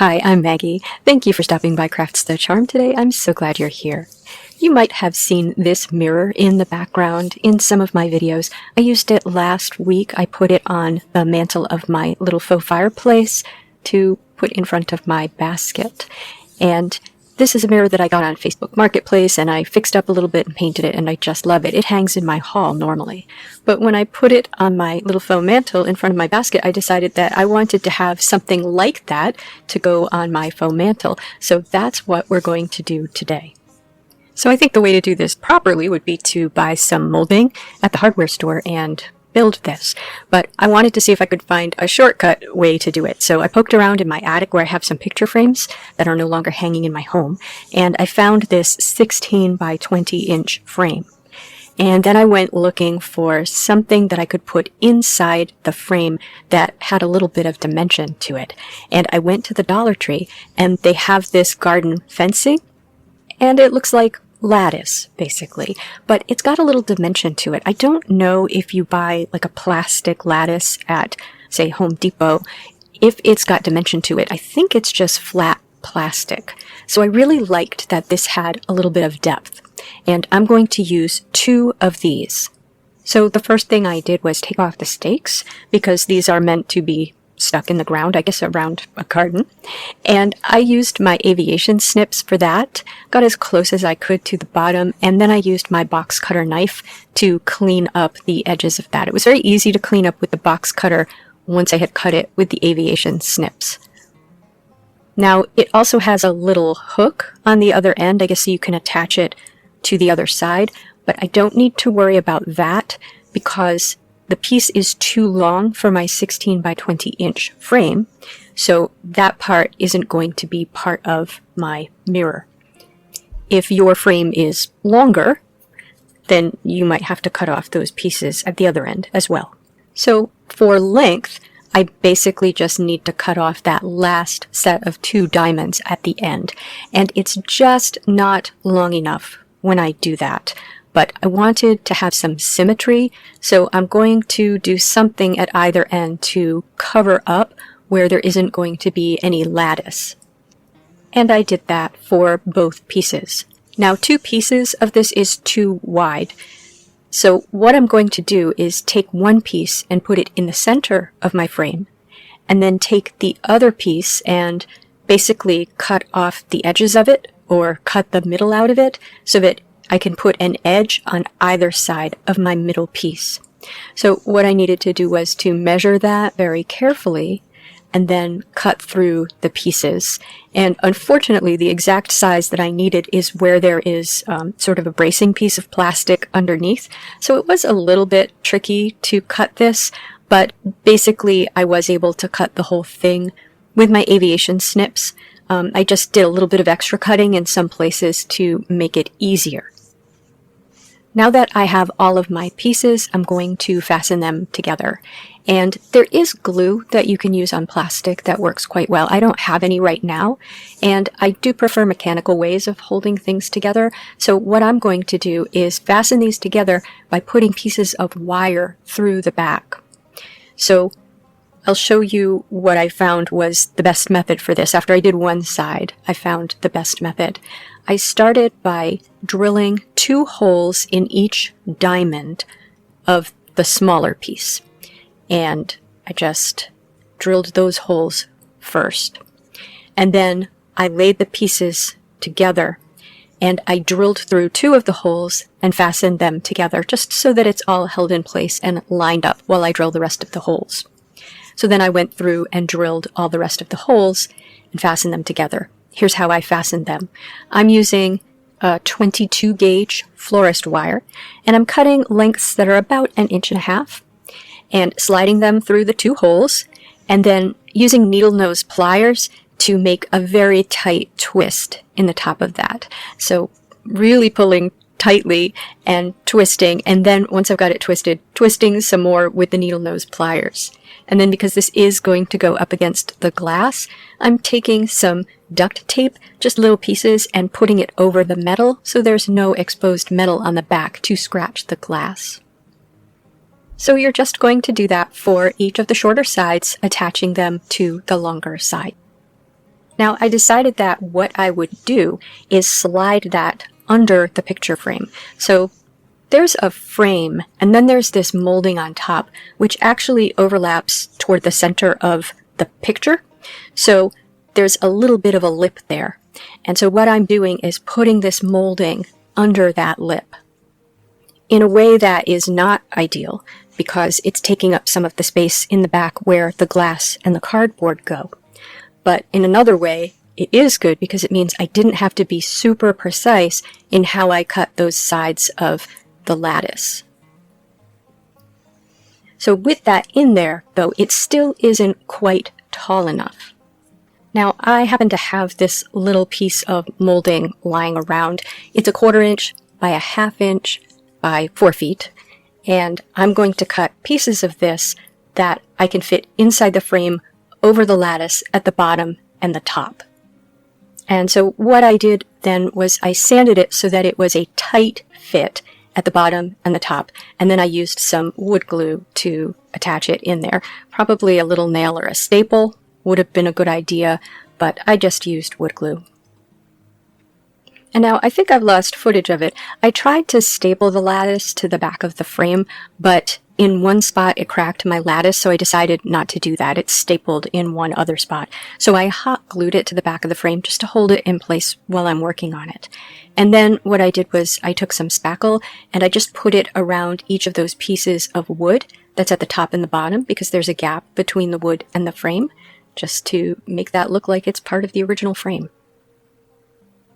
Hi, I'm Maggie. Thank you for stopping by Crafts the Charm today. I'm so glad you're here. You might have seen this mirror in the background in some of my videos. I used it last week. I put it on the mantle of my little faux fireplace to put in front of my basket. And this is a mirror that I got on Facebook Marketplace, and I fixed up a little bit and painted it, and I just love it. It hangs in my hall normally. But when I put it on my little faux mantle in front of my basket, I decided that I wanted to have something like that to go on my faux mantle. So that's what we're going to do today. So I think the way to do this properly would be to buy some molding at the hardware store and build this, but I wanted to see if I could find a shortcut way to do it. So I poked around in my attic where I have some picture frames that are no longer hanging in my home, and I found this 16 by 20 inch frame. And then I went looking for something that I could put inside the frame that had a little bit of dimension to it. And I went to the Dollar Tree, and they have this garden fencing, and it looks like lattice, basically, but it's got a little dimension to it. I don't know if you buy like a plastic lattice at, say, Home Depot, if it's got dimension to it. I think it's just flat plastic. So I really liked that this had a little bit of depth, and I'm going to use 2 of these. So the first thing I did was take off the stakes, because these are meant to be stuck in the ground, I guess around a garden. And I used my Aviation snips for that, got as close as I could to the bottom, and then I used my box cutter knife to clean up the edges of that. It was very easy to clean up with the box cutter once I had cut it with the Aviation snips. Now, it also has a little hook on the other end, I guess, so you can attach it to the other side, but I don't need to worry about that because the piece is too long for my 16 by 20 inch frame, so that part isn't going to be part of my mirror. If your frame is longer, then you might have to cut off those pieces at the other end as well. So for length, I basically just need to cut off that last set of 2 diamonds at the end, and it's just not long enough when I do that. But I wanted to have some symmetry, so I'm going to do something at either end to cover up where there isn't going to be any lattice. And I did that for both pieces. Now, 2 pieces of this is too wide, so what I'm going to do is take one piece and put it in the center of my frame, and then take the other piece and basically cut off the edges of it, or cut the middle out of it, so that I can put an edge on either side of my middle piece. So what I needed to do was to measure that very carefully and then cut through the pieces. And unfortunately, the exact size that I needed is where there is sort of a bracing piece of plastic underneath. So it was a little bit tricky to cut this, but basically I was able to cut the whole thing with my Aviation snips. I just did a little bit of extra cutting in some places to make it easier. Now that I have all of my pieces, I'm going to fasten them together. And there is glue that you can use on plastic that works quite well. I don't have any right now, and I do prefer mechanical ways of holding things together. So what I'm going to do is fasten these together by putting pieces of wire through the back. So I'll show you what I found was the best method for this. After I did one side, I found the best method. I started by drilling 2 holes in each diamond of the smaller piece. And I just drilled those holes first. And then I laid the pieces together, and I drilled through 2 of the holes and fastened them together just so that it's all held in place and lined up while I drill the rest of the holes. So then I went through and drilled all the rest of the holes and fastened them together. Here's how I fastened them. I'm using a 22 gauge florist wire, and I'm cutting lengths that are about 1.5 inches and sliding them through the 2 holes, and then using needle nose pliers to make a very tight twist in the top of that. So really pulling tightly and twisting, and then once I've got it twisted, twisting some more with the needle nose pliers. And then because this is going to go up against the glass, I'm taking some duct tape, just little pieces, and putting it over the metal so there's no exposed metal on the back to scratch the glass. So you're just going to do that for each of the shorter sides, attaching them to the longer side. Now I decided that what I would do is slide that under the picture frame. So there's a frame, and then there's this molding on top, which actually overlaps toward the center of the picture. So there's a little bit of a lip there. And so what I'm doing is putting this molding under that lip in a way that is not ideal because it's taking up some of the space in the back where the glass and the cardboard go. But in another way, it is good because it means I didn't have to be super precise in how I cut those sides of the lattice. So with that in there, though, it still isn't quite tall enough. Now, I happen to have this little piece of molding lying around. It's a 1/4 inch by a 1/2 inch by 4 feet, and I'm going to cut pieces of this that I can fit inside the frame over the lattice at the bottom and the top. And so what I did then was I sanded it so that it was a tight fit at the bottom and the top, and then I used some wood glue to attach it in there. Probably a little nail or a staple would have been a good idea, but I just used wood glue. And now I think I've lost footage of it. I tried to staple the lattice to the back of the frame, but in one spot it cracked my lattice, so I decided not to do that. It's stapled in one other spot. So I hot glued it to the back of the frame just to hold it in place while I'm working on it. And then what I did was I took some spackle and I just put it around each of those pieces of wood that's at the top and the bottom, because there's a gap between the wood and the frame, just to make that look like it's part of the original frame.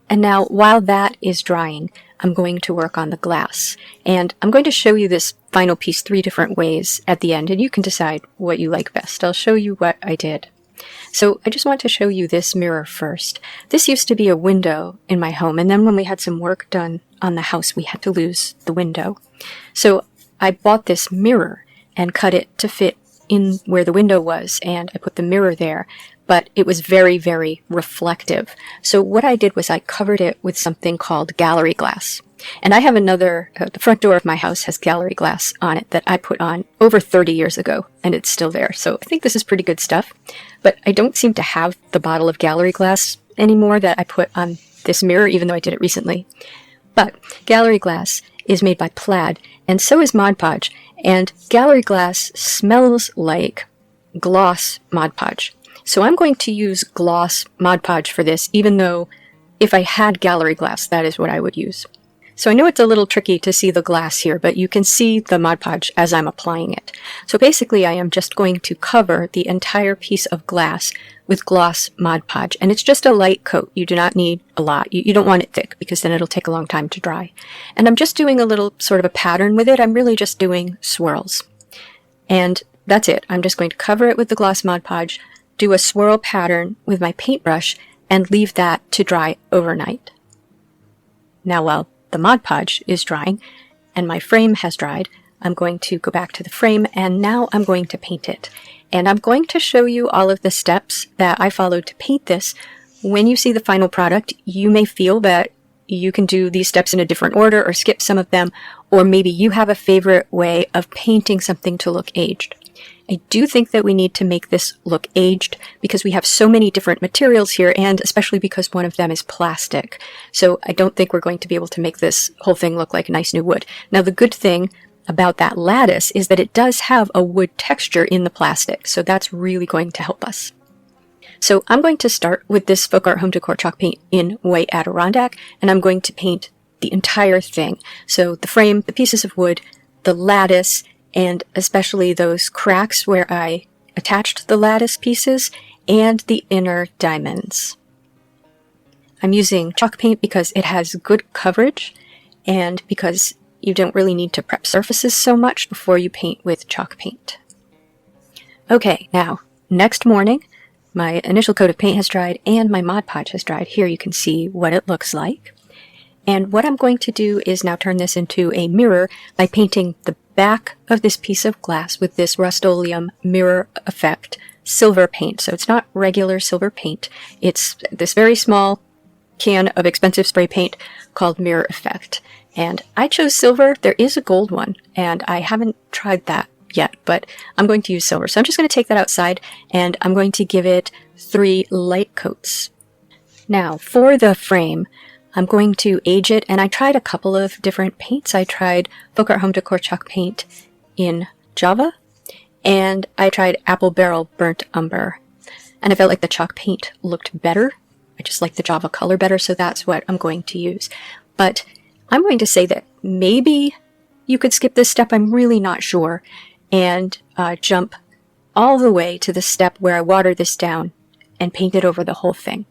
And now, while that is drying, I'm going to work on the glass. And I'm going to show you this final piece 3 different ways at the end, and you can decide what you like best. I'll show you what I did. So I just want to show you this mirror first. This used to be a window in my home, and then when we had some work done on the house, we had to lose the window. So I bought this mirror and cut it to fit in where the window was, and I put the mirror there. But it was very, very reflective. So what I did was I covered it with something called gallery glass. And I have another, the front door of my house has gallery glass on it that I put on over 30 years ago, and it's still there. So I think this is pretty good stuff. But I don't seem to have the bottle of gallery glass anymore that I put on this mirror, even though I did it recently. But gallery glass is made by Plaid, and so is Mod Podge. And gallery glass smells like gloss Mod Podge. So I'm going to use gloss Mod Podge for this, even though if I had gallery glass, that is what I would use. So I know it's a little tricky to see the glass here, but you can see the Mod Podge as I'm applying it. So basically I am just going to cover the entire piece of glass with gloss Mod Podge, and it's just a light coat. You do not need a lot. You don't want it thick because then it'll take a long time to dry. And I'm just doing a little sort of a pattern with it. I'm really just doing swirls. And that's it. I'm just going to cover it with the gloss Mod Podge, do a swirl pattern with my paintbrush, and leave that to dry overnight. Now while the Mod Podge is drying and my frame has dried, I'm going to go back to the frame, and now I'm going to paint it. And I'm going to show you all of the steps that I followed to paint this. When you see the final product, you may feel that you can do these steps in a different order or skip some of them, or maybe you have a favorite way of painting something to look aged. I do think that we need to make this look aged because we have so many different materials here, and especially because one of them is plastic. So I don't think we're going to be able to make this whole thing look like nice new wood. Now the good thing about that lattice is that it does have a wood texture in the plastic, so that's really going to help us. So I'm going to start with this Folk Art Home Decor chalk paint in white Adirondack, and I'm going to paint the entire thing. So the frame, the pieces of wood, the lattice, and especially those cracks where I attached the lattice pieces, and the inner diamonds. I'm using chalk paint because it has good coverage, and because you don't really need to prep surfaces so much before you paint with chalk paint. Okay, now, next morning, my initial coat of paint has dried and my Mod Podge has dried. Here you can see what it looks like. And what I'm going to do is now turn this into a mirror by painting the back of this piece of glass with this Rust-Oleum Mirror Effect silver paint. So it's not regular silver paint. It's this very small can of expensive spray paint called Mirror Effect. And I chose silver. There is a gold one, and I haven't tried that yet, but I'm going to use silver. So I'm just going to take that outside, and I'm going to give it 3 light coats. Now, for the frame, I'm going to age it, and I tried a couple of different paints. I tried Folk Art Home Decor chalk paint in Java, and I tried Apple Barrel Burnt Umber. And I felt like the chalk paint looked better. I just like the Java color better, so that's what I'm going to use. But I'm going to say that maybe you could skip this step, I'm really not sure, and jump all the way to the step where I water this down and paint it over the whole thing.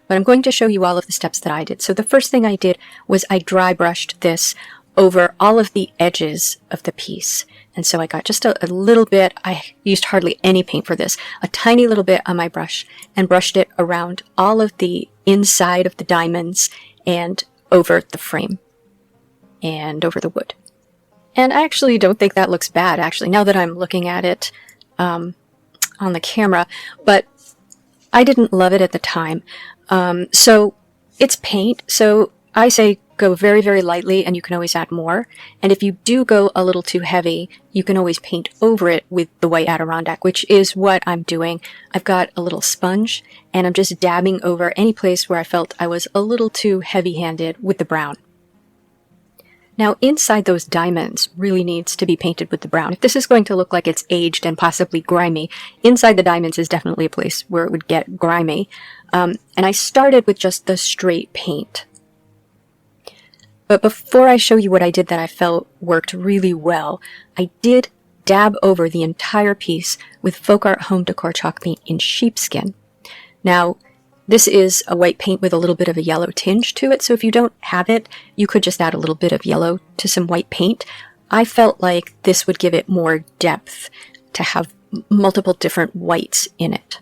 But I'm going to show you all of the steps that I did. So the first thing I did was I dry brushed this over all of the edges of the piece. And so I got just a little bit, I used hardly any paint for this, a tiny little bit on my brush, and brushed it around all of the inside of the diamonds and over the frame and over the wood. And I actually don't think that looks bad, actually, now that I'm looking at it on the camera, but I didn't love it at the time. So it's paint, so I say go very, very lightly, and you can always add more. And if you do go a little too heavy, you can always paint over it with the white adirondack, which is what I'm doing. I've got a little sponge, and I'm just dabbing over any place where I felt I was a little too heavy-handed with the brown. Now, inside those diamonds really needs to be painted with the brown. If this is going to look like it's aged and possibly grimy, inside the diamonds is definitely a place where it would get grimy. And I started with just the straight paint. But before I show you what I did that I felt worked really well, I did dab over the entire piece with Folk Art Home Decor chalk paint in sheepskin. Now, this is a white paint with a little bit of a yellow tinge to it, so if you don't have it, you could just add a little bit of yellow to some white paint. I felt like this would give it more depth to have multiple different whites in it.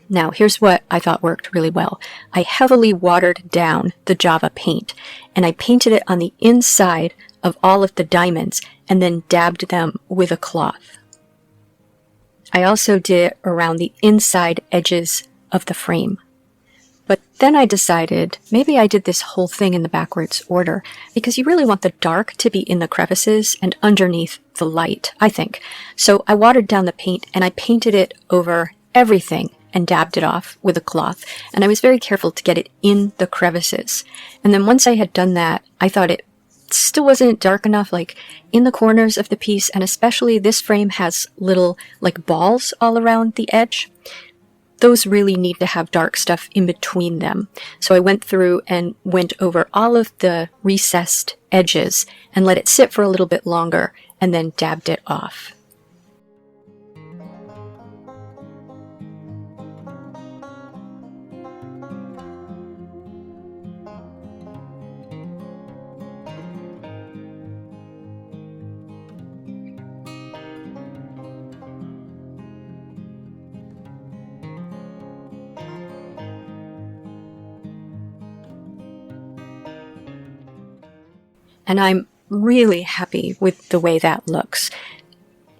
Now, here's what I thought worked really well. I heavily watered down the Java paint, and I painted it on the inside of all of the diamonds, and then dabbed them with a cloth. I also did it around the inside edges of the frame. But then I decided maybe I did this whole thing in the backwards order, because you really want the dark to be in the crevices and underneath the light, I think. So I watered down the paint, and I painted it over everything and dabbed it off with a cloth. And I was very careful to get it in the crevices. And then once I had done that, I thought it still wasn't dark enough, like in the corners of the piece, and especially this frame has little like balls all around the edge. Those really need to have dark stuff in between them. So I went through and went over all of the recessed edges and let it sit for a little bit longer, and then dabbed it off. And I'm really happy with the way that looks.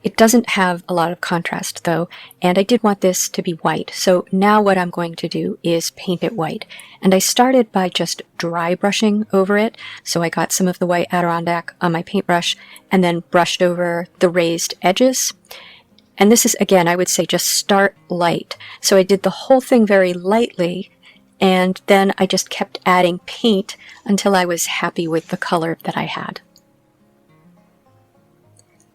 It doesn't have a lot of contrast though, and I did want this to be white. So now what I'm going to do is paint it white. And I started by just dry brushing over it. So I got some of the white Adirondack on my paintbrush and then brushed over the raised edges. And this is, again, I would say just start light. So I did the whole thing very lightly, and then I just kept adding paint until I was happy with the color that I had.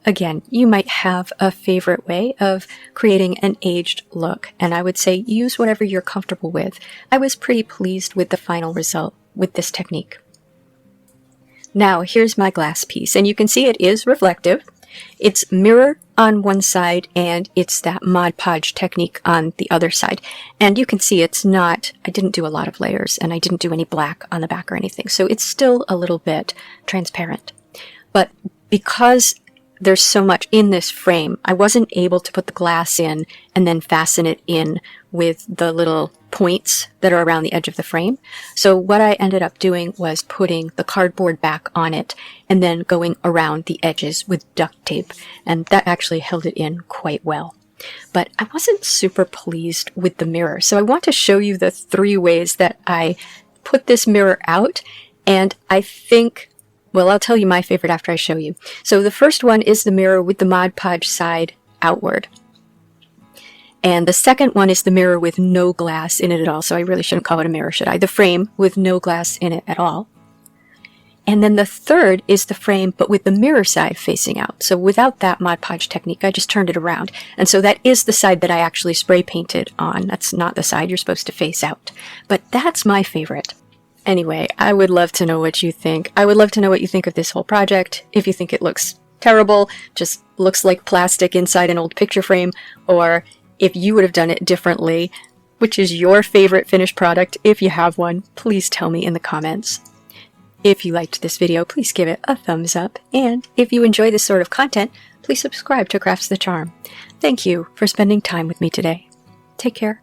Again, you might have a favorite way of creating an aged look, and I would say use whatever you're comfortable with. I was pretty pleased with the final result with this technique. Now, here's my glass piece, and you can see it is reflective. It's mirror on one side, and it's that Mod Podge technique on the other side. And you can see it's not, I didn't do a lot of layers, and I didn't do any black on the back or anything, so it's still a little bit transparent. But because there's so much in this frame, I wasn't able to put the glass in and then fasten it in with the little points that are around the edge of the frame. So what I ended up doing was putting the cardboard back on it and then going around the edges with duct tape. And that actually held it in quite well. But I wasn't super pleased with the mirror. So I want to show you the 3 ways that I put this mirror out. And I think, well, I'll tell you my favorite after I show you. So the first one is the mirror with the Mod Podge side outward. And the second one is the mirror with no glass in it at all. So I really shouldn't call it a mirror, should I? The frame with no glass in it at all. And then the third is the frame, but with the mirror side facing out. So without that Mod Podge technique, I just turned it around. And so that is the side that I actually spray painted on. That's not the side you're supposed to face out. But that's my favorite. Anyway, I would love to know what you think. I would love to know what you think of this whole project. If you think it looks terrible, just looks like plastic inside an old picture frame, or if you would have done it differently, which is your favorite finished product. If you have one, please tell me in the comments. If you liked this video, please give it a thumbs up. And if you enjoy this sort of content, please subscribe to Crafts the Charm. Thank you for spending time with me today. Take care.